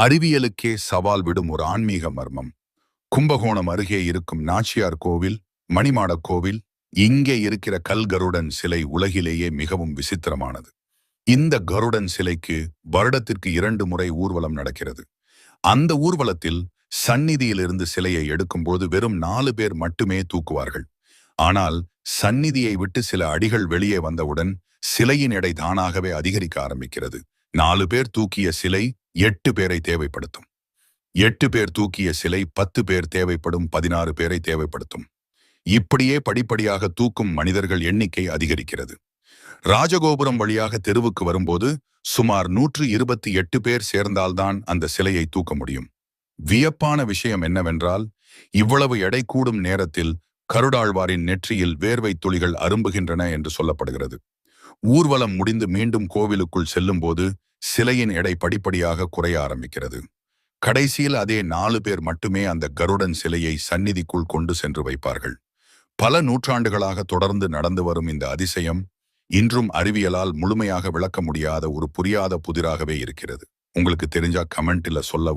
அறிவியலுக்கே சவால் விடும் ஒரு ஆன்மீக மர்மம். கும்பகோணம் அருகே இருக்கும் நாச்சியார் கோவில், மணிமாடக் கோவில், இங்கே இருக்கிற கல் கருடன் சிலை உலகிலேயே மிகவும் விசித்திரமானது. இந்த கருடன் சிலைக்கு வருடத்திற்கு 2 முறை ஊர்வலம் நடக்கிறது. அந்த ஊர்வலத்தில் சந்நிதியிலிருந்து சிலையை எடுக்கும்போது வெறும் 4 பேர் மட்டுமே தூக்குவார்கள். ஆனால் சந்நிதியை விட்டு சில அடிகள் வெளியே வந்தவுடன் சிலையின் எடை தானாகவே அதிகரிக்க ஆரம்பிக்கிறது. 4 பேர் தூக்கிய சிலை 8 பேரை தேவைப்படுத்தும். 8 பேர் தூக்கிய சிலை 10 பேர் தேவைப்படும், 16 பேரை தேவைப்படுத்தும். இப்படியே படிப்படியாக தூக்கும் மனிதர்கள் எண்ணிக்கை அதிகரிக்கிறது. ராஜகோபுரம் வழியாக தெருவுக்கு வரும்போது சுமார் 128 பேர் சேர்ந்தால்தான் அந்த சிலையை தூக்க முடியும். வியப்பான விஷயம் என்னவென்றால், இவ்வளவு எடை கூடும் நேரத்தில் கருடாழ்வாரின் நெற்றியில் வேர்வை துளிகள் அரும்புகின்றன என்று சொல்லப்படுகிறது. ஊர்வலம் முடிந்து மீண்டும் கோவிலுக்குள் செல்லும்போது சிலையின் எடை படிப்படியாக குறைய ஆரம்பிக்கிறது. கடைசியில் அதே 4 பேர் மட்டுமே அந்த கருடன் சிலையை சந்நிதிக்குள் கொண்டு சென்று வைப்பார்கள். பல நூற்றாண்டுகளாக தொடர்ந்து நடந்து வரும் இந்த அதிசயம் இன்றும் அறிவியலால் முழுமையாக விளக்க முடியாத ஒரு புரியாத புதிராகவே இருக்கிறது. உங்களுக்கு தெரிஞ்சா கமெண்ட்ல சொல்ல